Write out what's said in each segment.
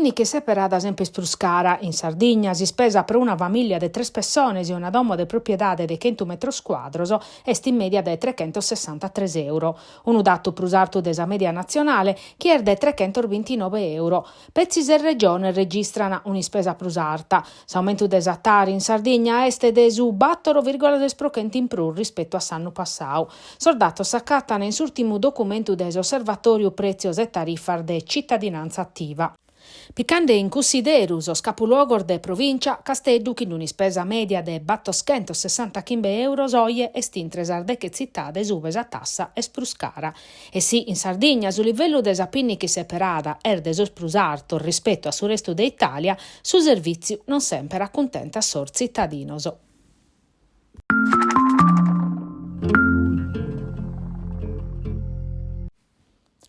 Pinni che separa ad esempio Spruscara, in Sardegna, si spesa per una famiglia di 3 persone e una domo di proprietà di 100 metri quadros, est in media di 363 euro. Un dato prusarto desa media nazionale, che è di 329 euro. Pezzi e regione registrano un'ispesa prusarta. L'aumento desattari in Sardegna est de su 4,2% in più rispetto a l'anno passato. Sordato s'accattano in ultimo documento dell'Osservatorio Prezios e Tariffar de Cittadinanza Attiva. Picande in consideruso capoluogo de provincia, Casteddu che in un'ispesa media de 860 euro soie estintres ardeche città de subesa tassa e spruscara. E sì, in Sardegna, su livello de sapinni che separada de sosprusarto rispetto a sul resto d'Italia, su servizio non sempre accontenta sor cittadinoso.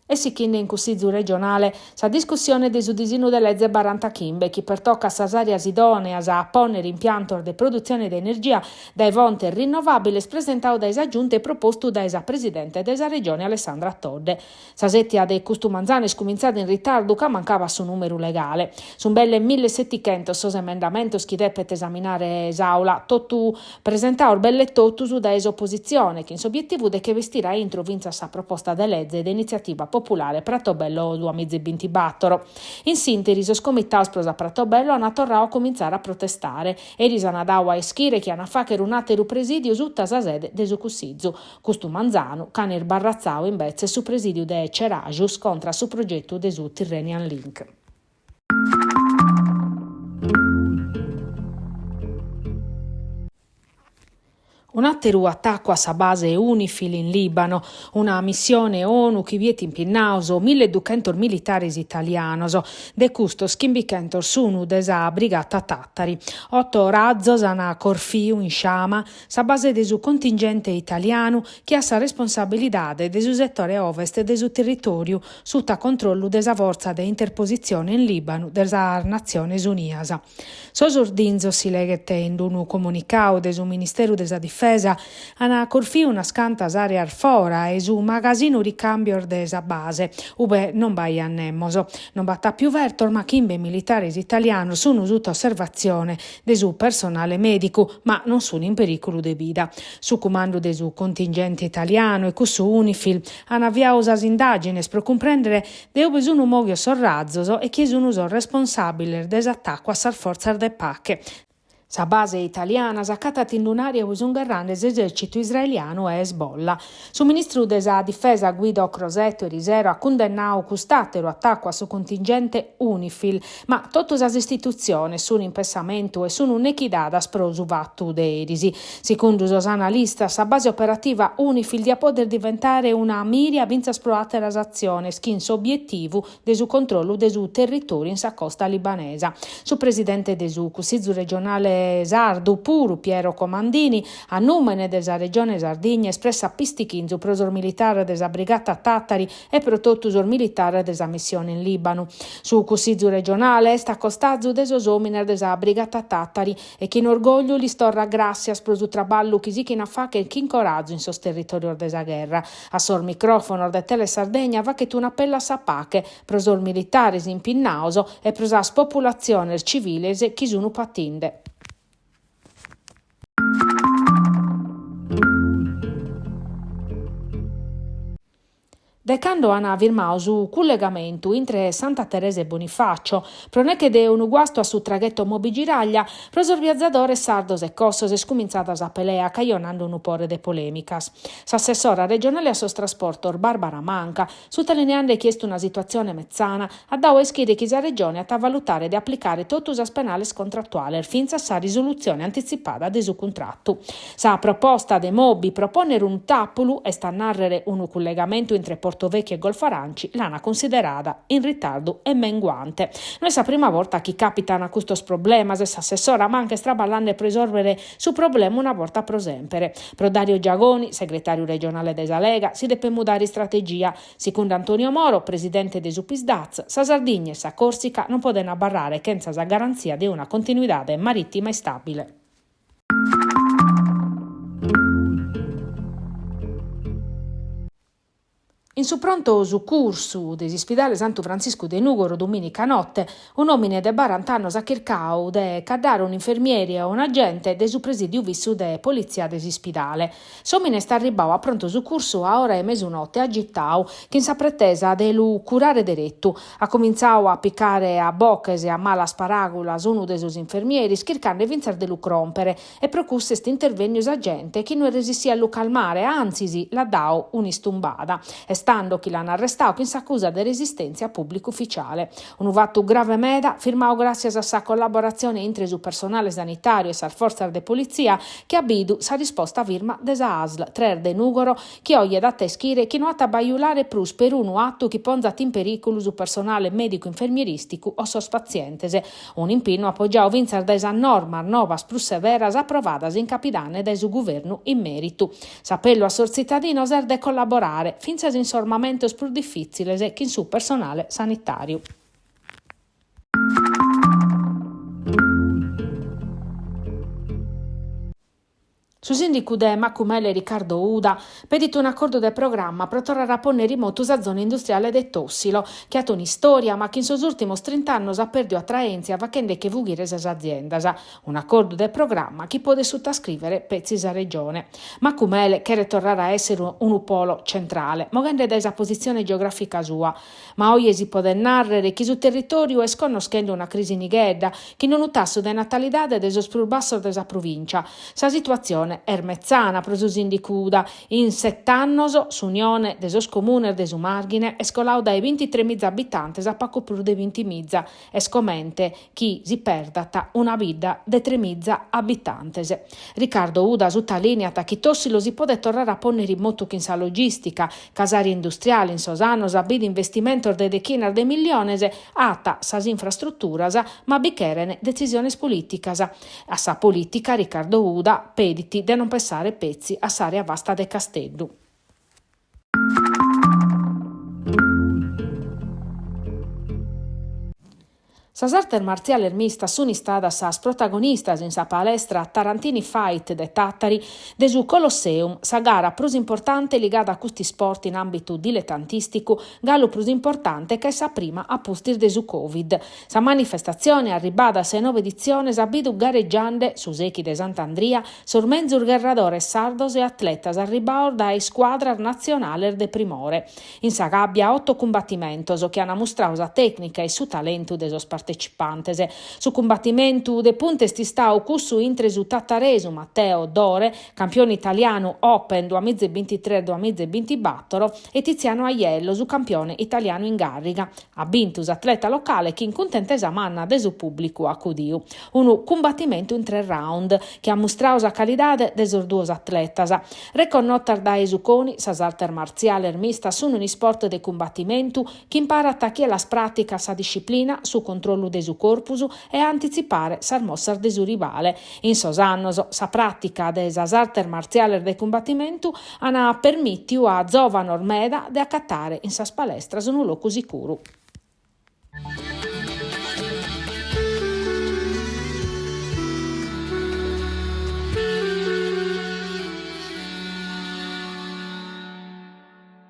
E si chinde in Consiglio regionale sa discussione del disegno di legge Barantachimbe che per tocca a areas idonee a apponere impianto di produzione di energia dai fonti rinnovabili presentato da giunte e proposto da presidente della regione Alessandra Todde. Sasettia dei costumanzani scominciati in ritardo che mancava su numero legale. Su un belle 1700 sos emendamentos che deppet esaminare esaula, tottu presentao belle tottu su da opposizione che in obiettivo de che vestirà entro vinza sa proposta de legge d'iniziativa popolare Pratobello 2024. In sintesi, scomittaus prosa Pratobello hanno tornato a cominciare a protestare e risanadau a eschire che hanno fatto un ateru presidio su tasa sede de su Cussizzu. Custu Manzano, canir barrazzao invece su presidio de Cerajus contra su progetto de su Tyrrhenian Link. Un altro attacco a sa base UNIFIL in Libano, una missione ONU che viet impinnauso 1200 militari italianos, de custos chimbicentor sunu desa brigata Tattari. 8 razzos ana Corfiu in Sciama, sa base de su contingente italiano che ha sa responsabilità de su settore ovest de su territorio, sutta controllo desa forza de interposizione in Libano desa Nazioni Unias. Sosurdinzo si leghette in un comunicao de su Ministero desa Difesa ana Corfiu una scanta area fora e su magasino ricambio desa base, ube non vai annemmoso. Non batta più vertor ma chimbe militari italiano sono sotto osservazione de su personale medico, ma non sono in pericolo de vita. Su comando de su contingente italiano e su UNIFIL hanno avviato as indagines per comprendere de ube sono mogio sorrazzoso e chi sono responsabile dell'attacco a sar forza de pacche. Sa base italiana saccatat in un'area usungarrande esercito israeliano e Hezbollah. Su ministro della difesa Guido Crosetto e Risero ha condannato custatero attacco a suo contingente UNIFIL, ma tutte le istituzioni sono in pensamento e sono un'equidad sprosu vattu de erisi. Secondo os analistas, sa base operativa UNIFIL dia poter diventare una miria vinza sprovate las azioni, skin su obiettivo de su controllo de su territorio in sa costa libanesa. Su presidente de su Consiglio regionale Sardu Puru Piero Comandini, a nome della regione Sardegna, espressa pistichinzu prosor militare della brigata Tattari e protottusor militare della missione in Libano. Su Consiglio regionale sta costazu desosominer della brigata Tattari e che in orgoglio li storra gracias prosu traballo chi si china fa che chi coraggio in sos territorio della guerra. A sor microfono de Tele Sardegna va che tu appella sapache prosor militares in Pinnauso e prosas popolazione civile chi sono patinde. Decando hanno firmato su collegamento entre Santa Teresa e Bonifacio, pronecche de un guasto a su traghetto Mobigiraglia, prosor viaggiadores sardos e cossos e scuminzadas a pelea, caionando un upore de polemicas. S'assessora regionale a sostrasporto Barbara Manca, sottolineando chiesto una situazione mezzana, ha dato eschire che la regione a valutare di applicare totus as penales contrattuale, finza sa risoluzione anticipata de su contratto. Sa proposta de Mobi proponere un tapulu e sta a narrare un collegamento entre Portovecchio e Golfaranci l'hanno considerata in ritardo e menguante. Non è la prima volta che capitano a questo problema, se s'assessora manca straballando per risolvere su problema una volta pro sempre. Pro Dario Giagoni, segretario regionale della Lega, si deve mudare strategia. Secondo Antonio Moro, presidente de Supisdaz, sa Sardegna e sa Corsica non possono barrare senza la garanzia di una continuità marittima e stabile. In su pronto su cursu dell'Ospedale Santo Francisco de Nugoro domenica notte, un uomine de 40 anni a Chircau de caddare un infermiere e un agente de su presidio vissu de polizia dell'ospedale. Somine sta arribau a pronto su cursu a ora e mesunotte a Gittau, che in sa pretesa de lu curare diretto. Ha cominciato a piccare a bocches e a mala sparagulas uno de sus infermieri, schircando vincer de lu crompere, e procusse intervenius agente che non resistia a lu calmare, anzi la dau un'istumbada. Stando chi l'hanno arrestato che s'accusa di resistenza pubblico ufficiale. Un fatto grave meda, firmato grazie a sa collaborazione entre su personale sanitario e sa forza de polizia, che ha bidu sa risposta firma desa ASL, 3 de Nugoro, che oggi da teschire che non ha baiulare plus per un atto che ponzat in pericolo su personale medico-infermieristico o sos pazientese. Un impegno appoggiato vincer da esa norma novas plus severas approvadas in capitane da su governo in merito. S'appello a sor cittadino ser de collaborare, finza in informamentos più difficili che in su personale sanitario. Su sindaco de Macumele Riccardo Uda pedito un accordo del programma per tornare a ponere rimoto a zona industriale de Tossilo, che ha una storia ma che in sos ultimos 30 anni ha perduto attraenza a vacende che vughire esas aziendas. Un accordo del programma che può sottoscrivere pezzi a regione. Macumele che tornare a essere un polo centrale, mogende da esa posizione geografica sua. Ma oggi si può narrare che sul territorio è sconoscendo una crisi nighedda, che non un tasso di natalità de sos più basso desa provincia. Sa situazione ermezzana prosusin di cuda in 7 anni s'unione de sos comune de su margine è scolau dai 23.000 abitanti a poco più di 20.000 e scomente chi si perdata una vita de 3.000 abitanti. Riccardo Uda su ta linea ta chi Tossilo si può tornare a ponere in moto in sa logistica, casari industriali in sosanos a bid investimento de decina de miliones ata sas infrastrutturas ma bicherene decisiones politicas. A sa politica Riccardo Uda pediti de non pensare pezzi a s'area vasta de Castello. Sas artes marziali mista sono istada sas protagonistas in sa palestra Tarantini Fight de Tattari de su Colosseum, sa gara più importante legata a questi sport in ambito dilettantistico, gallo più importante che è sa prima a postir de su Covid. Sa manifestazione arribada a 9 edizioni a bidu gareggiande su Sechi de Sant'Andria, sormenzur guerradores sardos e atletas arribaor dai squadras nazionali de primore. In sa gabbia 8 combattimentos che hanno mostrato sa tecnica e su talento de sos partecipantes. Su combattimento de punte sti stau cussu intre su Tattaresu Matteo Dore, campione italiano Open 2023-2024 e Tiziano Aiello su campione italiano in garriga. Ha vinto atleta locale che in contentesa manna de su pubblico accudiu. Un combattimento in 3 round che ha mostrato sa qualità de sos duos atletas. Reconnotar da esuconi sas artes marziali mista sono un sport de combattimento che impara a tacchiare la pratica sa disciplina su controllo de su corpus e anticipare sas mossas de su rivale. In sos annos sa pratica de sas artes marziali de combattimento ha permittiu a giovane ormeda de accattare in sas palestras un loco sicuro.